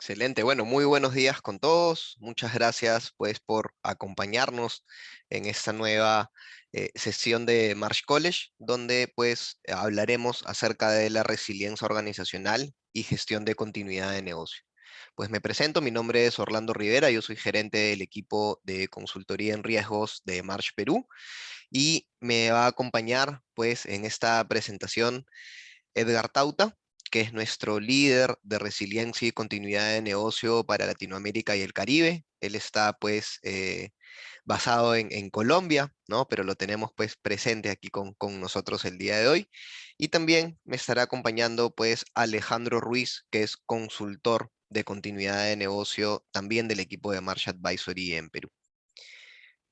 Excelente. Bueno, muy buenos días con todos. Muchas gracias pues por acompañarnos en esta nueva sesión de Marsh College, donde pues hablaremos acerca de la resiliencia organizacional y gestión de continuidad de negocio. Pues me presento, mi nombre es Orlando Rivera, yo soy gerente del equipo de consultoría en riesgos de Marsh Perú y me va a acompañar pues en esta presentación Edgar Tauta, que es nuestro líder de resiliencia y continuidad de negocio para Latinoamérica y el Caribe. Él está pues basado en Colombia, ¿no? Pero lo tenemos pues presente aquí con nosotros el día de hoy. Y también me estará acompañando pues Alejandro Ruiz, que es consultor de continuidad de negocio también del equipo de Marsh Advisory en Perú.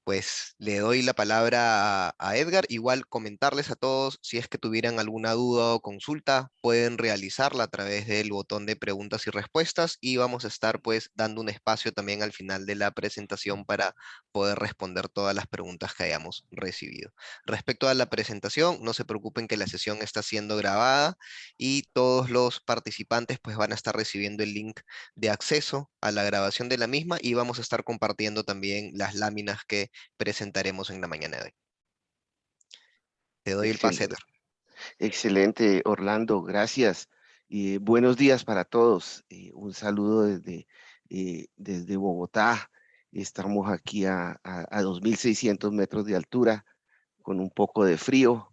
Pues le doy la palabra a Edgar. Igual comentarles a todos, si es que tuvieran alguna duda o consulta, pueden realizarla a través del botón de preguntas y respuestas y vamos a estar pues dando un espacio también al final de la presentación para poder responder todas las preguntas que hayamos recibido. Respecto a la presentación, no se preocupen que la sesión está siendo grabada y todos los participantes pues van a estar recibiendo el link de acceso a la grabación de la misma y vamos a estar compartiendo también las láminas que presentaremos en la mañana de hoy. Te doy el pase, Excelente, Edgar. excelente, Orlando, gracias. Y buenos días para todos. Un saludo desde Bogotá. Estamos aquí a 2.600 metros de altura, con un poco de frío,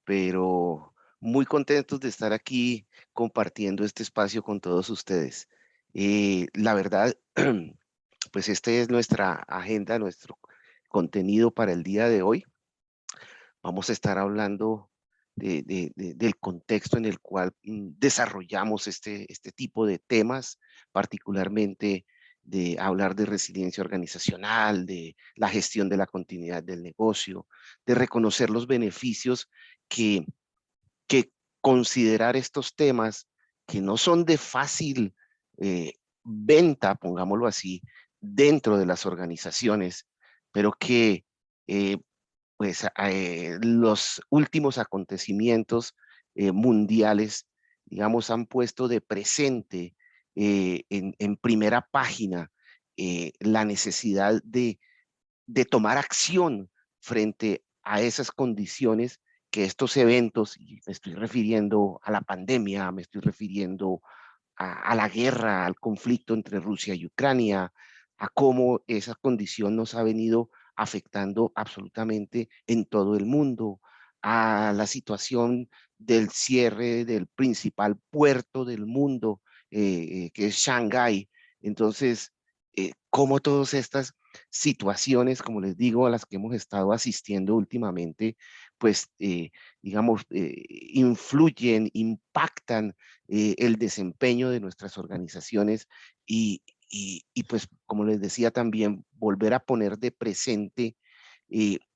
pero muy contentos de estar aquí compartiendo este espacio con todos ustedes. La verdad, pues esta es nuestra agenda, nuestro contenido para el día de hoy. Vamos a estar hablando del contexto en el cual desarrollamos este tipo de temas, particularmente de hablar de resiliencia organizacional, de la gestión de la continuidad del negocio, de reconocer los beneficios que, que considerar estos temas que no son de fácil venta, pongámoslo así, dentro de las organizaciones, pero que eh, pues los últimos acontecimientos mundiales, digamos, han puesto de presente en primera página la necesidad de tomar acción frente a esas condiciones que estos eventos, y me estoy refiriendo a la pandemia, me estoy refiriendo a la guerra, al conflicto entre Rusia y Ucrania, a cómo esa condición nos ha venido afectando absolutamente en todo el mundo, a la situación del cierre del principal puerto del mundo, que es Shanghái. Entonces, cómo todas estas situaciones, como les digo, a las que hemos estado asistiendo últimamente, pues, digamos, influyen, impactan el desempeño de nuestras organizaciones y pues, como les decía también, volver a poner de presente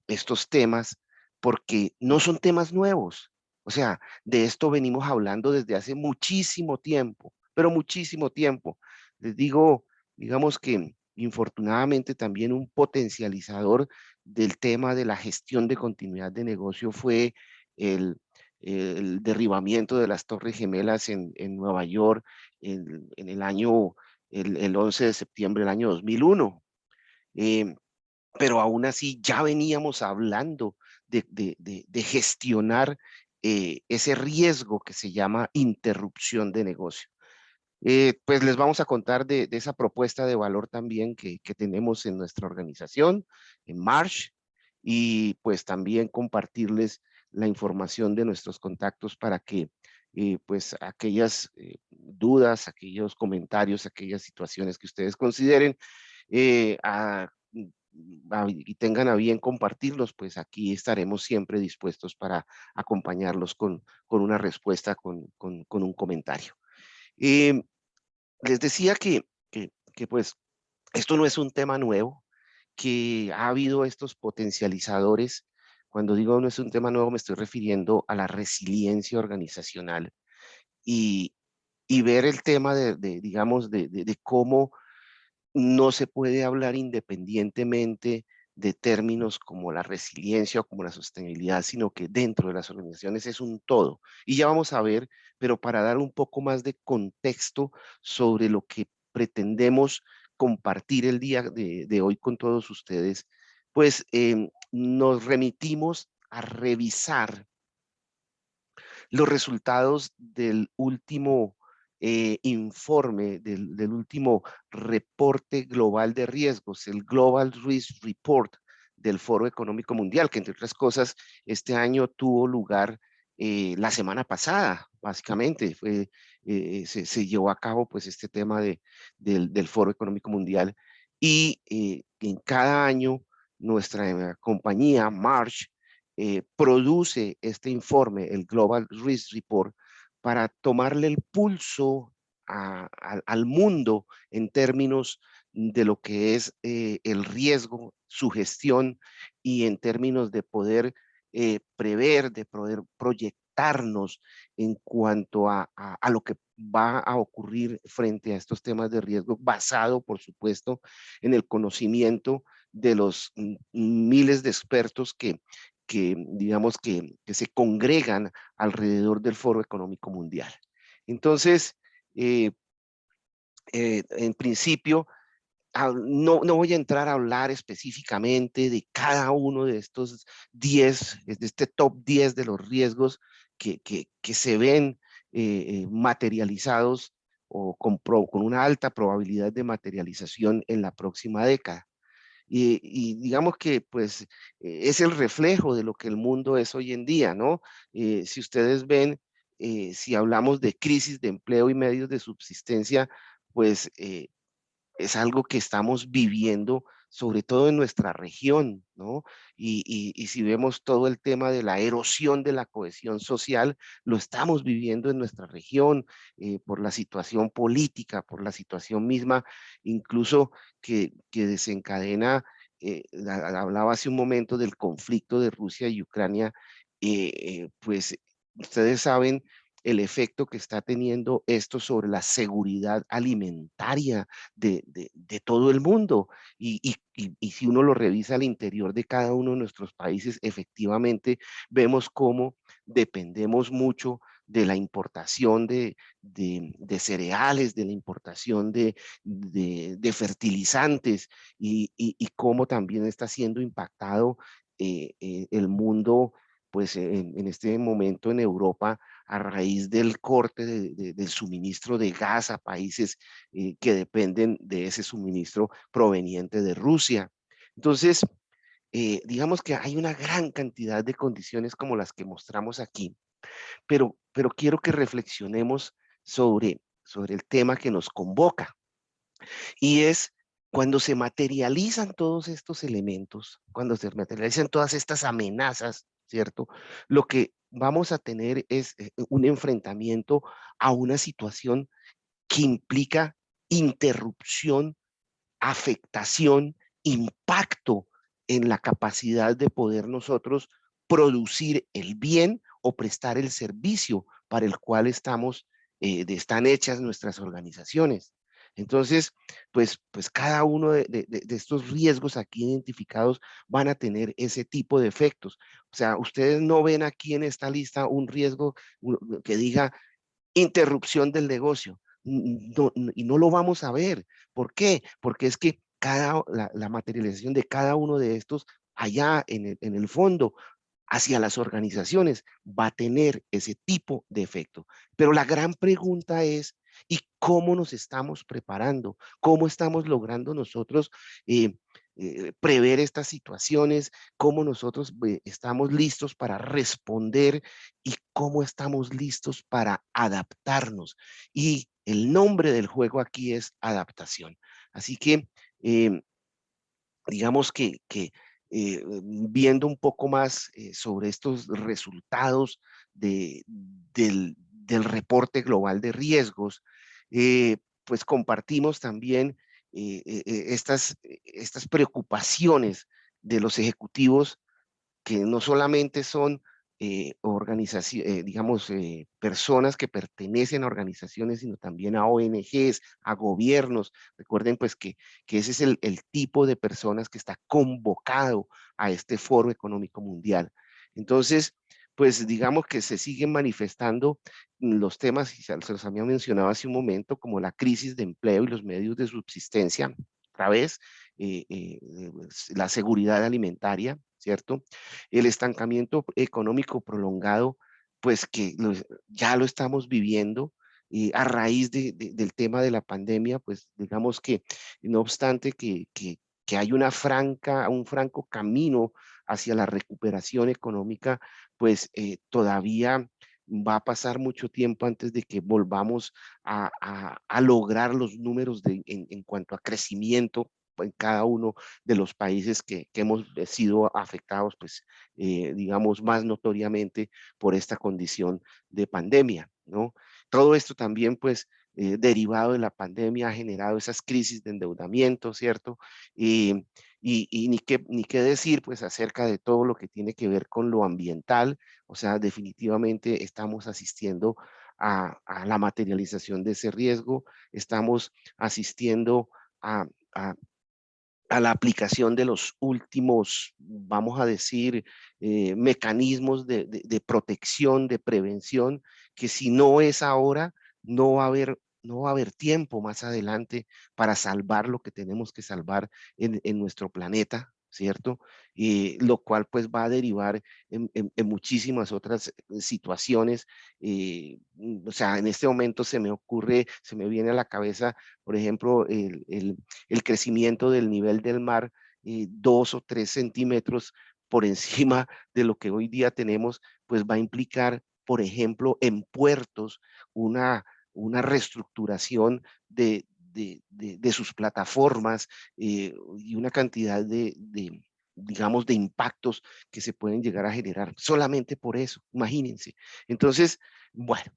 estos temas, porque no son temas nuevos. O sea, de esto venimos hablando desde hace muchísimo tiempo, pero muchísimo tiempo. Les digo, digamos que infortunadamente también un potencializador del tema de la gestión de continuidad de negocio fue el, el derribamiento de las Torres Gemelas en Nueva York en el año, el 11 de septiembre del año 2001. Eh, pero aún así ya veníamos hablando de gestionar ese riesgo que se llama interrupción de negocio. Pues les vamos a contar de esa propuesta de valor también que tenemos en nuestra organización, en Marsh, y pues también compartirles la información de nuestros contactos para que pues aquellas dudas, aquellos comentarios, aquellas situaciones que ustedes consideren eh, a- y tengan a bien compartirlos, pues aquí estaremos siempre dispuestos para acompañarlos con una respuesta, con un comentario. Em, Les decía que, pues esto no es un tema nuevo, que ha habido estos potencializadores. Cuando digo no es un tema nuevo, me estoy refiriendo a la resiliencia organizacional y, y ver el tema digamos, de cómo no se puede hablar independientemente de términos como la resiliencia o como la sostenibilidad, sino que dentro de las organizaciones es un todo. Y ya vamos a ver, pero para dar un poco más de contexto sobre lo que pretendemos compartir el día de hoy con todos ustedes, pues nos remitimos a revisar los resultados del último informe, del último reporte global de riesgos, el Global Risk Report del Foro Económico Mundial, que entre otras cosas este año tuvo lugar la semana pasada, básicamente. Se llevó a cabo pues este tema del Foro Económico Mundial y en cada año nuestra compañía March produce este informe, el Global Risk Report, para tomarle el pulso al mundo en términos de lo que es el riesgo, su gestión y en términos de poder prever, de poder proyectarnos en cuanto a lo que va a ocurrir frente a estos temas de riesgo, basado, por supuesto, en el conocimiento de los miles de expertos que digamos que se congregan alrededor del Foro Económico Mundial. Entonces, en principio, no voy a entrar a hablar específicamente de cada uno de estos 10, de este top 10 de los riesgos que se ven materializados o con una alta probabilidad de materialización en la próxima década. Y digamos que pues es el reflejo de lo que el mundo es hoy en día, ¿no? Si ustedes ven, si hablamos de crisis de empleo y medios de subsistencia, pues es algo que estamos viviendo, sobre todo en nuestra región, ¿no? Y si vemos todo el tema de la erosión de la cohesión social, lo estamos viviendo en nuestra región por la situación política, por la situación misma, incluso que desencadena, hablaba hace un momento del conflicto de Rusia y Ucrania, pues ustedes saben el efecto que está teniendo esto sobre la seguridad alimentaria de todo el mundo. Y si uno lo revisa al interior de cada uno de nuestros países, efectivamente vemos cómo dependemos mucho de la importación de cereales, de la importación de fertilizantes y cómo también está siendo impactado el mundo, pues en este momento en Europa a raíz del corte del suministro de gas a países que dependen de ese suministro proveniente de Rusia. Entonces, digamos que hay una gran cantidad de condiciones como las que mostramos aquí, pero quiero que reflexionemos sobre el tema que nos convoca y es cuando se materializan todos estos elementos, cuando se materializan todas estas amenazas, ¿cierto? Lo que vamos a tener es un enfrentamiento a una situación que implica interrupción, afectación, impacto en la capacidad de poder nosotros producir el bien o prestar el servicio para el cual están hechas nuestras organizaciones. Entonces, pues cada uno de estos riesgos aquí identificados van a tener ese tipo de efectos. O sea, ustedes no ven aquí en esta lista un riesgo que diga interrupción del negocio. No, y no lo vamos a ver. ¿Por qué? Porque es que la materialización de cada uno de estos allá en el fondo hacia las organizaciones va a tener ese tipo de efecto. Pero la gran pregunta es, ¿y cómo nos estamos preparando? ¿Cómo estamos logrando nosotros eh, prever estas situaciones? ¿Cómo nosotros estamos listos para responder? ¿Y cómo estamos listos para adaptarnos? Y el nombre del juego aquí es adaptación. Así que eh, digamos que viendo un poco más sobre estos resultados del reporte global de riesgos, pues compartimos también estas preocupaciones de los ejecutivos que no solamente son digamos, personas que pertenecen a organizaciones, sino también a ONGs, a gobiernos. Recuerden pues que ese es el tipo de personas que está convocado a este Foro Económico Mundial. Entonces, pues digamos que se siguen manifestando los temas, y se los había mencionado hace un momento, como la crisis de empleo y los medios de subsistencia, otra vez, la seguridad alimentaria, ¿cierto? El estancamiento económico prolongado, pues que ya lo estamos viviendo a raíz del tema de la pandemia, pues digamos que no obstante que hay un franco camino hacia la recuperación económica, pues todavía va a pasar mucho tiempo antes de que volvamos a lograr los números en cuanto a crecimiento en cada uno de los países que hemos sido afectados, pues, digamos, más notoriamente por esta condición de pandemia, ¿no? Todo esto también, pues, derivado de la pandemia ha generado esas crisis de endeudamiento, ¿cierto? Y, y ni qué decir, pues, acerca de todo lo que tiene que ver con lo ambiental, o sea, definitivamente estamos asistiendo a la materialización de ese riesgo, estamos asistiendo a, a a la aplicación de los últimos, vamos a decir, mecanismos de protección, de prevención, que si no es ahora, no va a haber tiempo más adelante para salvar lo que tenemos que salvar en nuestro planeta, ¿cierto? Lo cual pues va a derivar en muchísimas otras situaciones. O sea, en este momento se me viene a la cabeza, por ejemplo, el crecimiento del nivel del mar 2 o 3 centímetros por encima de lo que hoy día tenemos, pues va a implicar, por ejemplo, en puertos una, una reestructuración de sus plataformas y una cantidad digamos, de impactos que se pueden llegar a generar solamente por eso, imagínense. Entonces, bueno,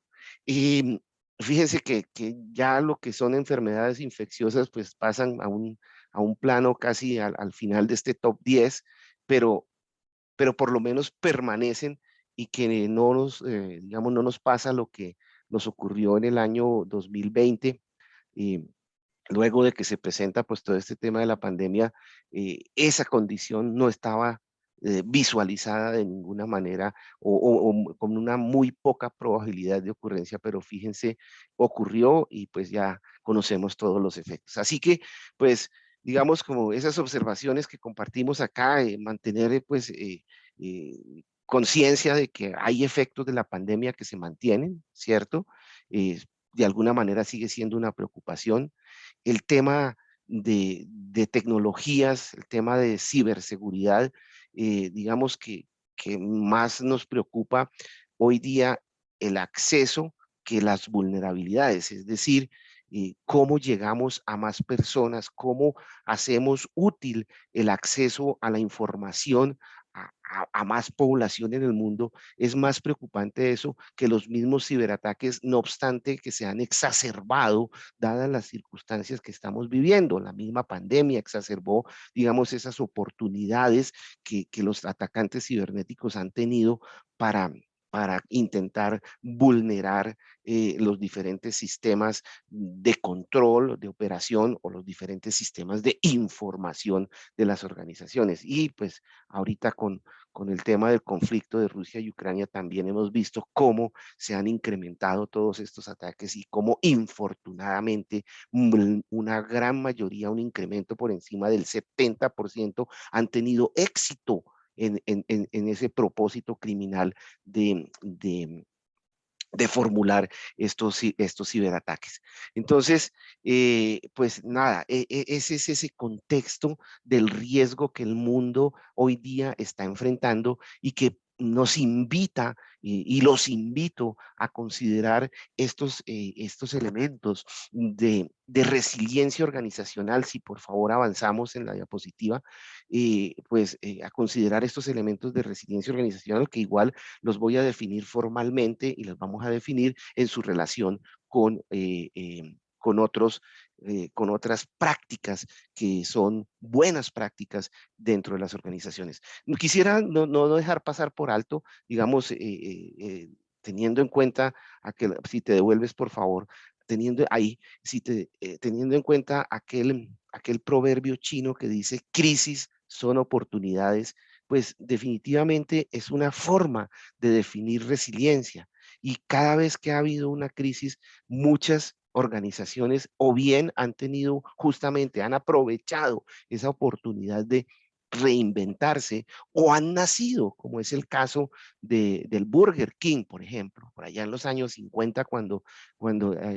y fíjense que ya lo que son enfermedades infecciosas, pues pasan a un plano casi al final de este top 10, pero, pero por lo menos permanecen y que no nos, digamos, no nos pasa lo que nos ocurrió en el año 2020, y luego de que se presenta pues todo este tema de la pandemia, esa condición no estaba visualizada de ninguna manera o con una muy poca probabilidad de ocurrencia, pero fíjense, ocurrió y pues ya conocemos todos los efectos. Así que pues digamos como esas observaciones que compartimos acá, mantener conciencia de que hay efectos de la pandemia que se mantienen, ¿cierto? De alguna manera sigue siendo una preocupación el tema de tecnologías, el tema de ciberseguridad, digamos que más nos preocupa hoy día el acceso que las vulnerabilidades, es decir, cómo llegamos a más personas, cómo hacemos útil el acceso a la información a más población en el mundo. Es más preocupante eso que los mismos ciberataques, no obstante que se han exacerbado dadas las circunstancias que estamos viviendo. La misma pandemia exacerbó, digamos, esas oportunidades que los atacantes cibernéticos han tenido para para intentar vulnerar los diferentes sistemas de control, de operación o los diferentes sistemas de información de las organizaciones. Y pues ahorita con el tema del conflicto de Rusia y Ucrania también hemos visto cómo se han incrementado todos estos ataques y cómo infortunadamente una gran mayoría, un incremento por encima del 70% han tenido éxito en ese propósito criminal de formular estos ciberataques. Entonces, pues nada, ese es ese contexto del riesgo que el mundo hoy día está enfrentando y que nos invita y los invito a considerar estos elementos de resiliencia organizacional. Si por favor avanzamos en la diapositiva, pues a considerar estos elementos de resiliencia organizacional que igual los voy a definir formalmente y los vamos a definir en su relación con otras prácticas que son buenas prácticas dentro de las organizaciones. Quisiera no dejar pasar por alto, digamos, teniendo en cuenta, si te devuelves por favor, teniendo ahí, teniendo en cuenta aquel proverbio chino que dice crisis son oportunidades. pues definitivamente es una forma de definir resiliencia. Y cada vez que ha habido una crisis, muchas organizaciones o bien han tenido justamente, han aprovechado esa oportunidad de reinventarse o han nacido, como es el caso del Burger King, por ejemplo, por allá en los años 50, cuando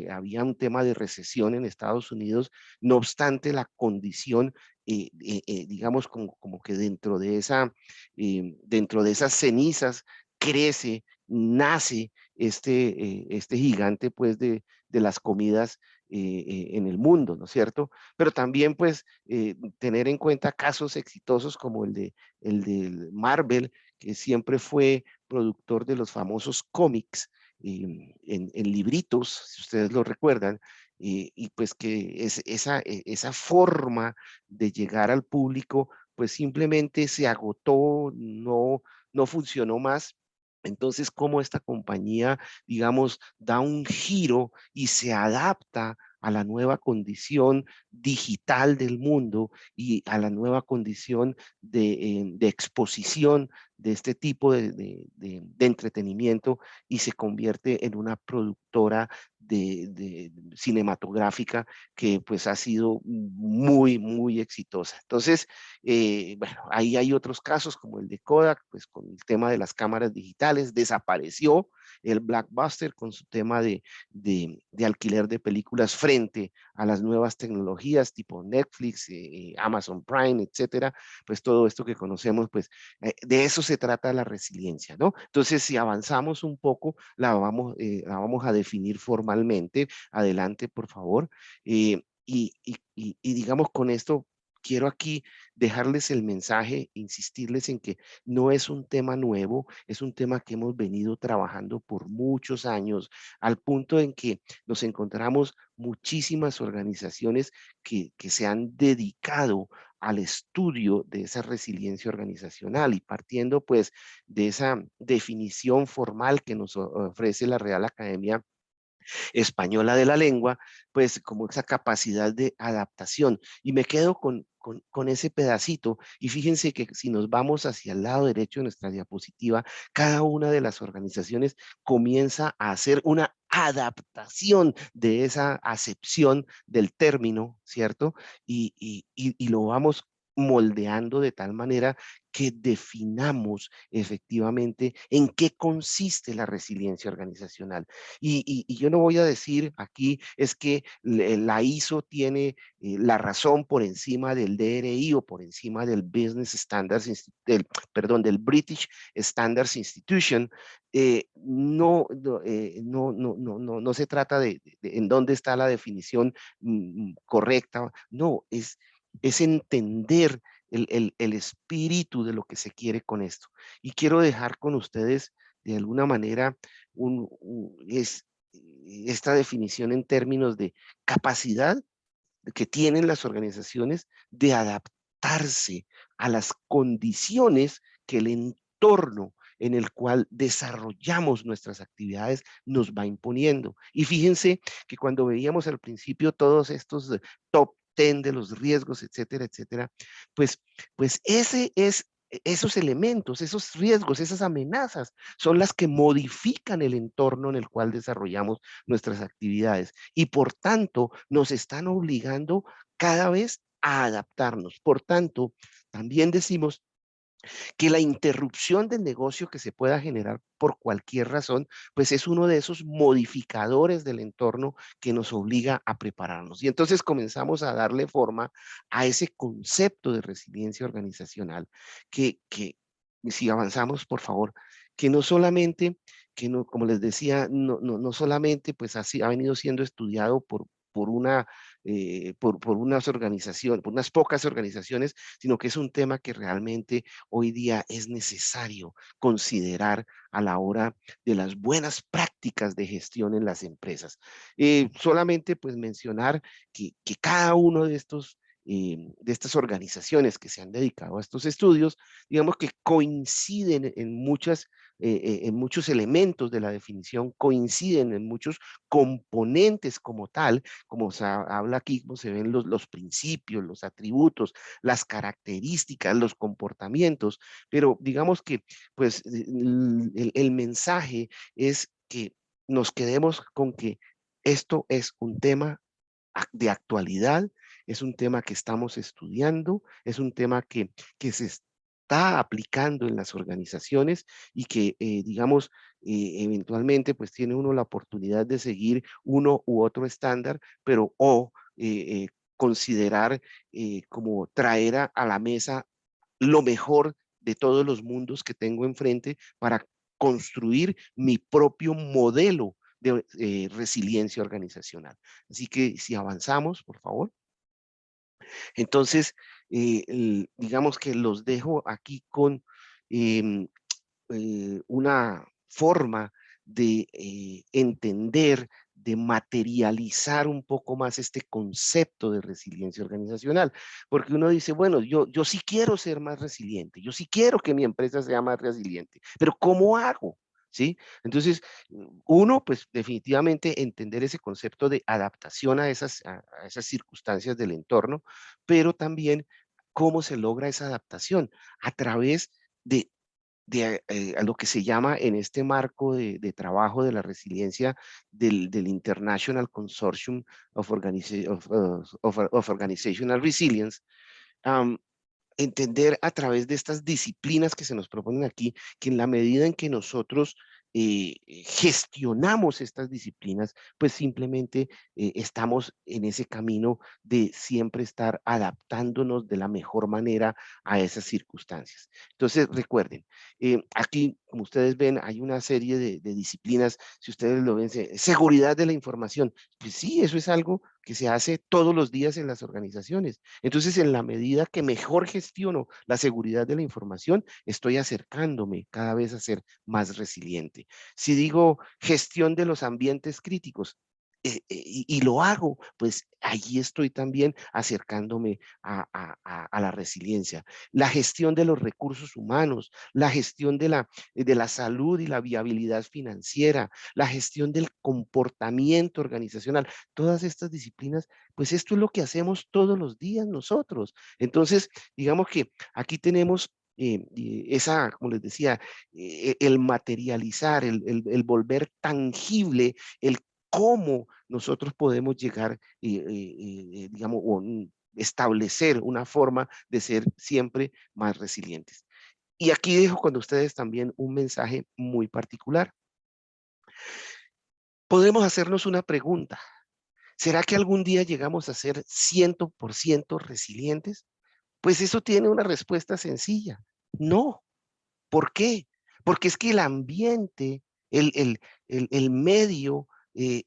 había un tema de recesión en Estados Unidos, no obstante la condición, digamos, como que dentro de esas cenizas crece, nace este gigante pues de las comidas en el mundo, ¿no es cierto? Pero también pues tener en cuenta casos exitosos como el de Marvel, que siempre fue productor de los famosos cómics en libritos, si ustedes lo recuerdan, y pues que esa forma de llegar al público pues simplemente se agotó, no funcionó más. Entonces, cómo esta compañía, digamos, da un giro y se adapta a la nueva condición digital del mundo y a la nueva condición de exposición de este tipo de entretenimiento y se convierte en una productora cinematográfica que pues ha sido muy, muy exitosa. Entonces, bueno, ahí hay otros casos como el de Kodak, pues con el tema de las cámaras digitales, desapareció el Blockbuster con su tema de alquiler de películas frente a las nuevas tecnologías tipo Netflix, Amazon Prime, etcétera, pues todo esto que conocemos, pues de eso se trata la resiliencia, ¿no? Entonces, si avanzamos un poco, la vamos a definir formalmente. Adelante, por favor. Y digamos, con esto quiero aquí dejarles el mensaje, insistirles en que no es un tema nuevo, es un tema que hemos venido trabajando por muchos años, al punto en que nos encontramos muchísimas organizaciones que se han dedicado al estudio de esa resiliencia organizacional y partiendo pues de esa definición formal que nos ofrece la Real Academia Española de la Lengua, pues como esa capacidad de adaptación. Y me quedo con ese pedacito. Y fíjense que si nos vamos hacia el lado derecho de nuestra diapositiva, cada una de las organizaciones comienza a hacer una adaptación de esa acepción del término, ¿cierto? Y lo vamos moldeando de tal manera que definamos efectivamente en qué consiste la resiliencia organizacional. Y yo no voy a decir aquí es que la ISO tiene la razón por encima del DRI o por encima del Business Standards, perdón, del British Standards Institution. No se trata de en dónde está la definición correcta, no, es entender el espíritu de lo que se quiere con esto. Y quiero dejar con ustedes de alguna manera esta definición en términos de capacidad que tienen las organizaciones de adaptarse a las condiciones que el entorno en el cual desarrollamos nuestras actividades nos va imponiendo. Y fíjense que cuando veíamos al principio todos estos top 10 de los riesgos, etcétera, etcétera, pues esos elementos, esos riesgos, esas amenazas son las que modifican el entorno en el cual desarrollamos nuestras actividades y por tanto nos están obligando cada vez a adaptarnos. Por tanto, también decimos que la interrupción del negocio que se pueda generar por cualquier razón, pues es uno de esos modificadores del entorno que nos obliga a prepararnos. Y entonces comenzamos a darle forma a ese concepto de resiliencia organizacional que si avanzamos, por favor, que no solamente, que no, como les decía, no solamente pues así ha venido siendo estudiado por unas organizaciones, por unas pocas organizaciones, sino que es un tema que realmente hoy día es necesario considerar a la hora de las buenas prácticas de gestión en las empresas. Solamente pues mencionar que cada uno de estos de estas organizaciones que se han dedicado a estos estudios, digamos que coinciden en muchos elementos de la definición, coinciden en muchos componentes como tal, como se habla aquí, como se ven los principios, los atributos, las características, los comportamientos, pero digamos que pues el mensaje es que nos quedemos con que esto es un tema de actualidad, es un tema que estamos estudiando, es un tema que se está aplicando en las organizaciones y que, digamos, eventualmente pues tiene uno la oportunidad de seguir uno u otro estándar, pero considerar como traer a la mesa lo mejor de todos los mundos que tengo enfrente para construir mi propio modelo de resiliencia organizacional. Así que si avanzamos, por favor. Entonces, digamos que los dejo aquí con em, una forma de entender, de materializar un poco más este concepto de resiliencia organizacional. Porque uno dice, bueno, yo sí quiero ser más resiliente, yo sí quiero que mi empresa sea más resiliente, pero ¿cómo hago? ¿Sí? Entonces, uno, pues definitivamente entender ese concepto de adaptación a esas circunstancias del entorno, pero también cómo se logra esa adaptación a través a lo que se llama en este marco de trabajo de la resiliencia del International Consortium of Organizational Resilience, am, entender a través de estas disciplinas que se nos proponen aquí, que en la medida en que nosotros gestionamos estas disciplinas, pues simplemente estamos en ese camino de siempre estar adaptándonos de la mejor manera a esas circunstancias. Entonces, recuerden, aquí, como ustedes ven, hay una serie de disciplinas, si ustedes lo ven, seguridad de la información. Pues sí, eso es algo que se hace todos los días en las organizaciones. Entonces, en la medida que mejor gestiono la seguridad de la información, estoy acercándome cada vez a ser más resiliente. Si digo gestión de los ambientes críticos, y lo hago, pues allí estoy también acercándome a la resiliencia. La gestión de los recursos humanos, la gestión de la salud y la viabilidad financiera, la gestión del comportamiento organizacional, todas estas disciplinas, pues esto es lo que hacemos todos los días nosotros. Entonces, digamos que aquí tenemos como les decía, el materializar, el volver tangible, el cómo nosotros podemos llegar, digamos, o establecer una forma de ser siempre más resilientes. Y aquí dejo con ustedes también un mensaje muy particular. Podemos hacernos una pregunta. ¿Será que algún día llegamos a ser 100% resilientes? Pues eso tiene una respuesta sencilla. No. ¿Por qué? Porque es que el ambiente, el, el, el medio eh,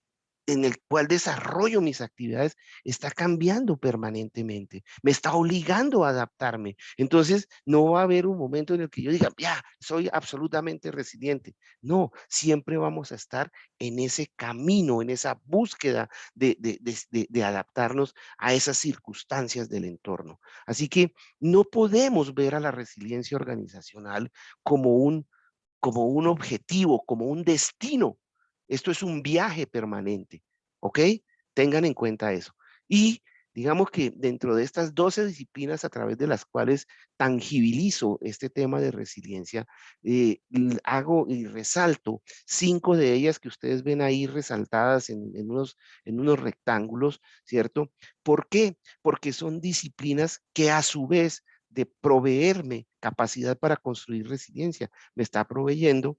en el cual desarrollo mis actividades está cambiando permanentemente, me está obligando a adaptarme. Entonces, no va a haber un momento en el que yo diga, ya, soy absolutamente resiliente. No, siempre vamos a estar en ese camino, en esa búsqueda de adaptarnos a esas circunstancias del entorno. Así que no podemos ver a la resiliencia organizacional como como un objetivo, como un destino. Esto es un viaje permanente, ¿ok? Tengan en cuenta eso. Y digamos que dentro de estas 12 disciplinas a través de las cuales tangibilizo este tema de resiliencia, hago y resalto 5 de ellas que ustedes ven ahí resaltadas en unos rectángulos, ¿cierto? ¿Por qué? Porque son disciplinas que a su vez de proveerme capacidad para construir resiliencia, me está proveyendo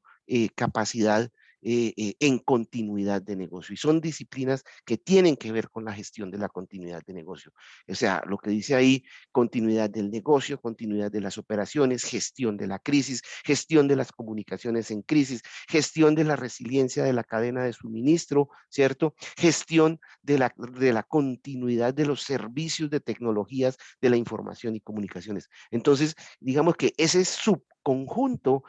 capacidad en continuidad de negocio. Y son disciplinas que tienen que ver con la gestión de la continuidad de negocio. O sea, lo que dice ahí, continuidad del negocio, continuidad de las operaciones, gestión de la crisis, gestión de las comunicaciones en crisis, gestión de la resiliencia de la cadena de suministro, ¿cierto? Gestión de la continuidad de los servicios de tecnologías de la información y comunicaciones. Entonces, digamos que ese subconjunto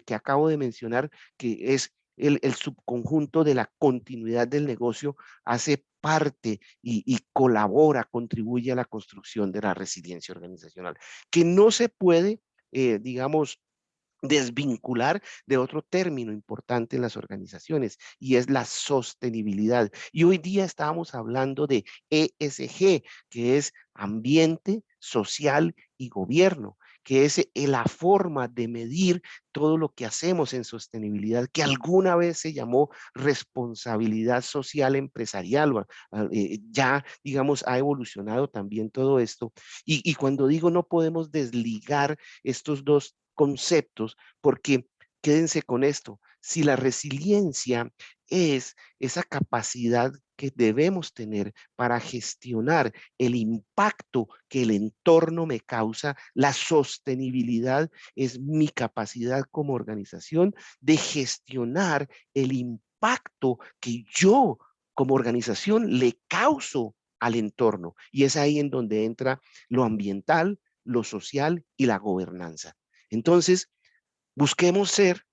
que acabo de mencionar, que es el subconjunto de la continuidad del negocio hace parte y colabora, contribuye a la construcción de la resiliencia organizacional, que no se puede, digamos, desvincular de otro término importante en las organizaciones, y es la sostenibilidad. Y hoy día estábamos hablando de ESG, que es ambiente, social y gobierno, que es la forma de medir todo lo que hacemos en sostenibilidad, que alguna vez se llamó responsabilidad social empresarial. Ya, digamos, ha evolucionado también todo esto. Y cuando digo no podemos desligar estos dos conceptos, porque quédense con esto, si la resiliencia es esa capacidad que debemos tener para gestionar el impacto que el entorno me causa, la sostenibilidad es mi capacidad como organización de gestionar el impacto que yo como organización le causo al entorno. Y es ahí en donde entra lo ambiental, lo social y la gobernanza. Entonces, busquemos ser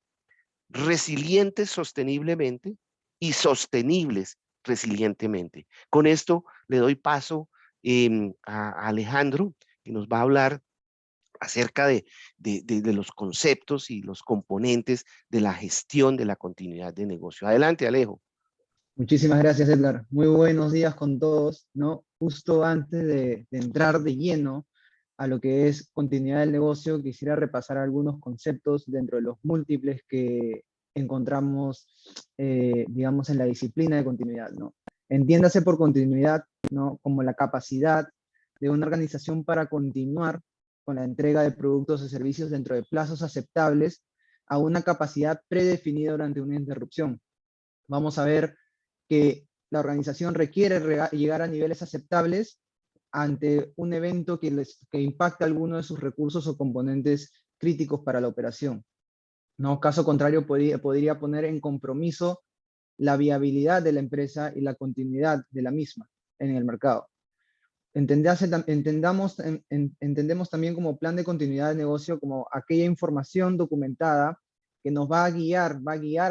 resilientes sosteniblemente y sostenibles resilientemente. Con esto le doy paso a Alejandro, que nos va a hablar acerca de los conceptos y los componentes de la gestión de la continuidad de negocio. Adelante, Alejo. Muchísimas gracias, Edgar. Muy buenos días con todos, ¿no? Justo antes de entrar de lleno a lo que es continuidad del negocio, quisiera repasar algunos conceptos dentro de los múltiples que encontramos, digamos, en la disciplina de continuidad, ¿no? Entiéndase por continuidad, ¿no? Como la capacidad de una organización para continuar con la entrega de productos o servicios dentro de plazos aceptables a una capacidad predefinida durante una interrupción. Vamos a ver que la organización requiere llegar a niveles aceptables ante un evento que impacta alguno de sus recursos o componentes críticos para la operación. ¿No? Caso contrario, podría poner en compromiso la viabilidad de la empresa y la continuidad de la misma en el mercado. Entendemos también como plan de continuidad de negocio como aquella información documentada que nos va a guiar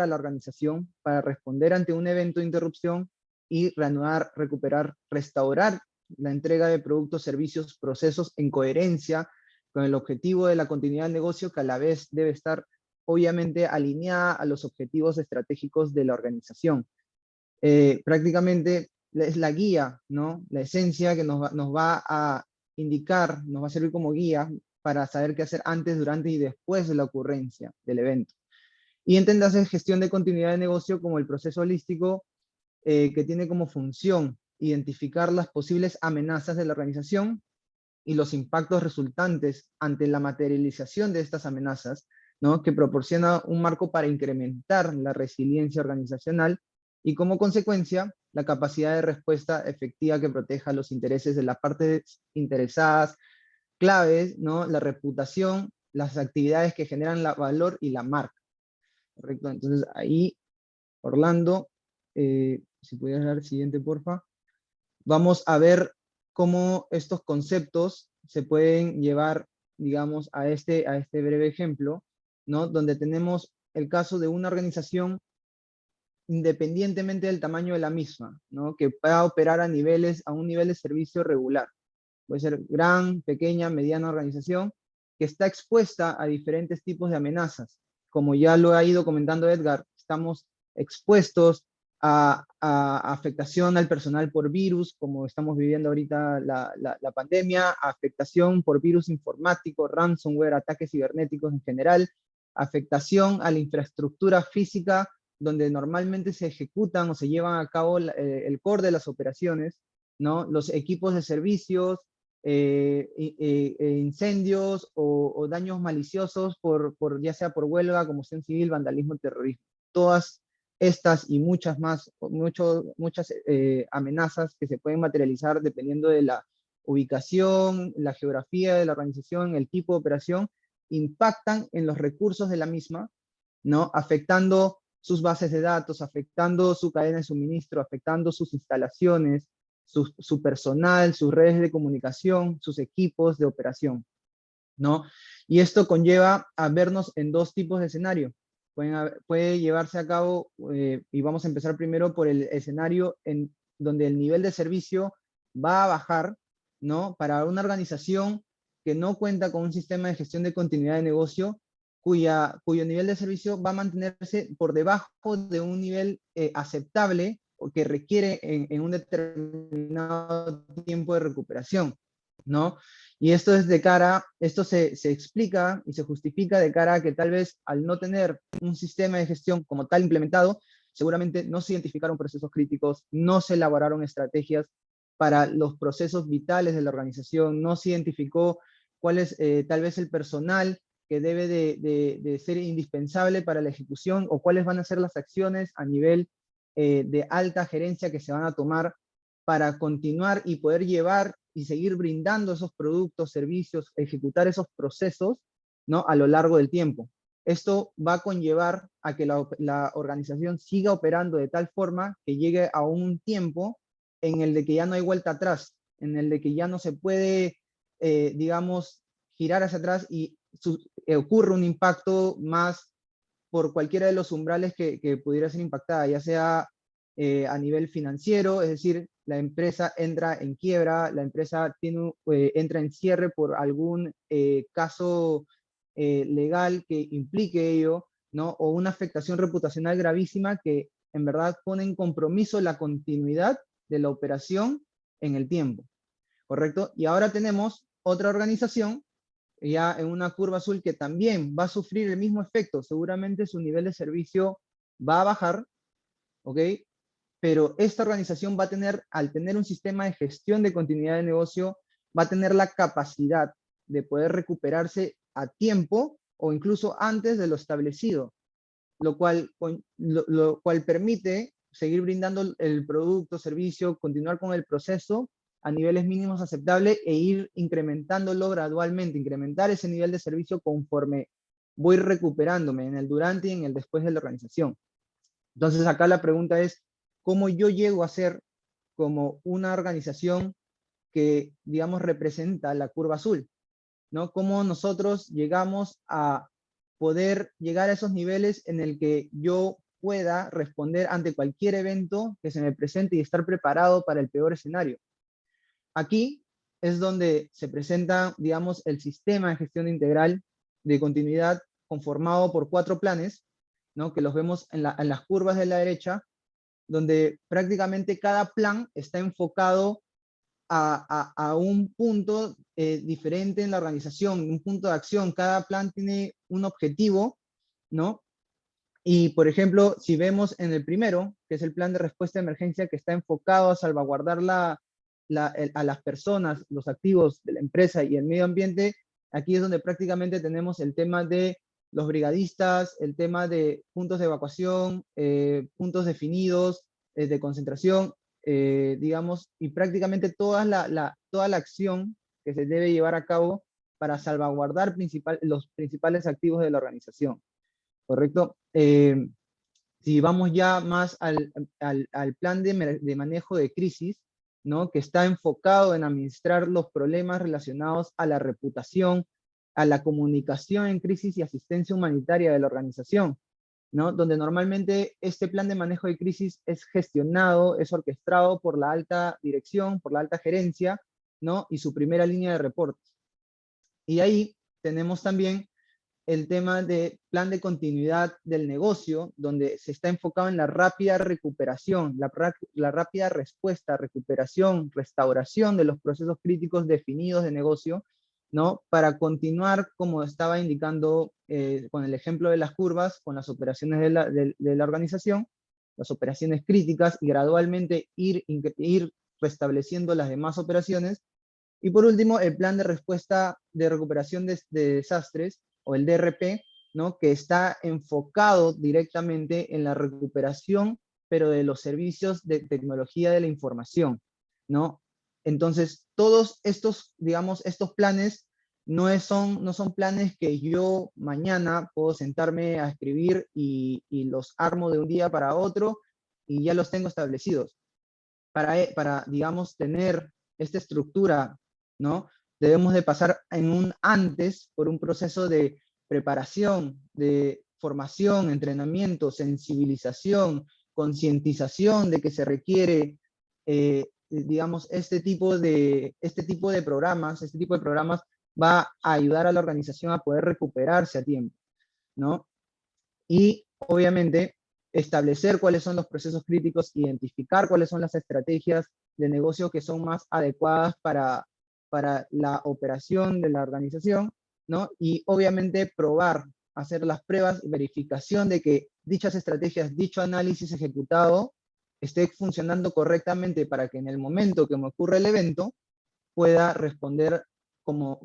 a la organización para responder ante un evento de interrupción y reanudar, recuperar, restaurar la entrega de productos, servicios, procesos en coherencia con el objetivo de la continuidad del negocio, que a la vez debe estar obviamente alineada a los objetivos estratégicos de la organización. Prácticamente es la guía, ¿no? La esencia que nos va a indicar, nos va a servir como guía para saber qué hacer antes, durante y después de la ocurrencia del evento. Y entenderse gestión de continuidad de negocio como el proceso holístico que tiene como función identificar las posibles amenazas de la organización y los impactos resultantes ante la materialización de estas amenazas, ¿no? Que proporciona un marco para incrementar la resiliencia organizacional y como consecuencia la capacidad de respuesta efectiva que proteja los intereses de las partes interesadas, claves, ¿no? La reputación, las actividades que generan el valor y la marca. ¿Correcto? Entonces ahí, Orlando, si pudieras dar el siguiente, porfa. Vamos a ver cómo estos conceptos se pueden llevar, digamos, a este breve ejemplo, ¿no? Donde tenemos el caso de una organización independientemente del tamaño de la misma, ¿no? Que pueda operar a un nivel de servicio regular. Puede ser gran, pequeña, mediana organización, que está expuesta a diferentes tipos de amenazas. Como ya lo ha ido comentando Edgar, estamos expuestos a afectación al personal por virus, como estamos viviendo ahorita la pandemia, afectación por virus informático, ransomware, ataques cibernéticos en general, afectación a la infraestructura física, donde normalmente se ejecutan o se llevan a cabo el core de las operaciones, ¿no? Los equipos de servicios, incendios o daños maliciosos ya sea por huelga, combustión civil, vandalismo, terrorismo. Todas estas y muchas más, muchas amenazas que se pueden materializar dependiendo de la ubicación, la geografía de la organización, el tipo de operación, impactan en los recursos de la misma, ¿no? Afectando sus bases de datos, afectando su cadena de suministro, afectando sus instalaciones, su personal, sus redes de comunicación, sus equipos de operación, ¿no? Y esto conlleva a vernos en dos tipos de escenario. puede llevarse a cabo, y vamos a empezar primero por el escenario en donde el nivel de servicio va a bajar, ¿no? Para una organización que no cuenta con un sistema de gestión de continuidad de negocio, cuyo nivel de servicio va a mantenerse por debajo de un nivel aceptable o que requiere en un determinado tiempo de recuperación, ¿no? Y esto es de cara, esto se explica y se justifica de cara a que tal vez al no tener un sistema de gestión como tal implementado, seguramente no se identificaron procesos críticos, no se elaboraron estrategias para los procesos vitales de la organización, no se identificó cuál es tal vez el personal que debe de ser indispensable para la ejecución o cuáles van a ser las acciones a nivel de alta gerencia que se van a tomar para continuar y poder llevar y seguir brindando esos productos, servicios, ejecutar esos procesos, ¿no? A lo largo del tiempo. Esto va a conllevar a que la organización siga operando de tal forma que llegue a un tiempo en el de que ya no hay vuelta atrás, en el de que ya no se puede, digamos, girar hacia atrás y ocurre un impacto más por cualquiera de los umbrales que pudiera ser impactada, ya sea a nivel financiero, es decir, la empresa entra en quiebra, la empresa entra en cierre por algún caso legal que implique ello, ¿no? O una afectación reputacional gravísima que en verdad pone en compromiso la continuidad de la operación en el tiempo, ¿correcto? Y ahora tenemos otra organización ya en una curva azul que también va a sufrir el mismo efecto. Seguramente su nivel de servicio va a bajar, ¿ok? Pero esta organización va a tener, al tener un sistema de gestión de continuidad de negocio, va a tener la capacidad de poder recuperarse a tiempo o incluso antes de lo establecido, lo cual permite seguir brindando el producto, servicio, continuar con el proceso a niveles mínimos aceptables e ir incrementándolo gradualmente, incrementar ese nivel de servicio conforme voy recuperándome en el durante y en el después de la organización. Entonces acá la pregunta es, ¿cómo yo llego a ser como una organización que, digamos, representa la curva azul? ¿No? ¿Cómo nosotros llegamos a poder llegar a esos niveles en el que yo pueda responder ante cualquier evento que se me presente y estar preparado para el peor escenario? Aquí es donde se presenta, digamos, el sistema de gestión integral de continuidad conformado por 4 planes, ¿no? Que los vemos en las curvas de la derecha, donde prácticamente cada plan está enfocado a un punto diferente en la organización, un punto de acción. Cada plan tiene un objetivo, ¿no? Y, por ejemplo, si vemos en el primero, que es el plan de respuesta de emergencia, que está enfocado a salvaguardar a las personas, los activos de la empresa y el medio ambiente, aquí es donde prácticamente tenemos el tema de los brigadistas, el tema de puntos de evacuación, puntos definidos, de concentración, digamos, y prácticamente toda la acción que se debe llevar a cabo para salvaguardar los principales activos de la organización, ¿correcto? Si vamos ya más al plan de manejo de crisis, ¿no? Que está enfocado en administrar los problemas relacionados a la reputación, a la comunicación en crisis y asistencia humanitaria de la organización, ¿no? Donde normalmente este plan de manejo de crisis es gestionado, es orquestado por la alta dirección, por la alta gerencia, ¿no? Y su primera línea de reportes. Y ahí tenemos también el tema de plan de continuidad del negocio, donde se está enfocado en la rápida recuperación, la rápida respuesta, recuperación, restauración de los procesos críticos definidos de negocio, ¿no? Para continuar, como estaba indicando con el ejemplo de las curvas, con las operaciones de la organización, las operaciones críticas, y gradualmente ir restableciendo las demás operaciones. Y por último, el plan de respuesta de recuperación de desastres, o el DRP, ¿no? Que está enfocado directamente en la recuperación, pero de los servicios de tecnología de la información, ¿no? Entonces, todos estos, digamos, estos planes no son planes que yo mañana puedo sentarme a escribir y los armo de un día para otro y ya los tengo establecidos. Para digamos, tener esta estructura, ¿no? Debemos de pasar por un proceso de preparación, de formación, entrenamiento, sensibilización, concientización de que se requiere, digamos, este tipo de programas, va a ayudar a la organización a poder recuperarse a tiempo, ¿no? Y obviamente establecer cuáles son los procesos críticos, identificar cuáles son las estrategias de negocio que son más adecuadas para la operación de la organización, ¿no? Y obviamente probar, hacer las pruebas y verificación de que dichas estrategias, dicho análisis ejecutado, esté funcionando correctamente para que en el momento que me ocurra el evento pueda responder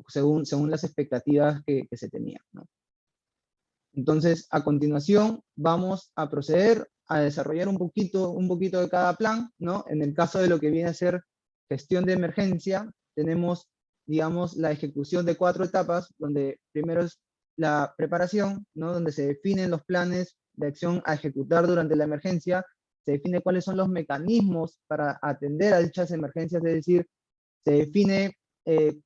según las expectativas que se tenían, ¿no? Entonces, a continuación, vamos a proceder a desarrollar un poquito de cada plan, ¿no? En el caso de lo que viene a ser gestión de emergencia, tenemos, digamos, la ejecución de 4 etapas, donde primero es la preparación, ¿no? Donde se definen los planes de acción a ejecutar durante la emergencia, se define cuáles son los mecanismos para atender a dichas emergencias, es decir, se define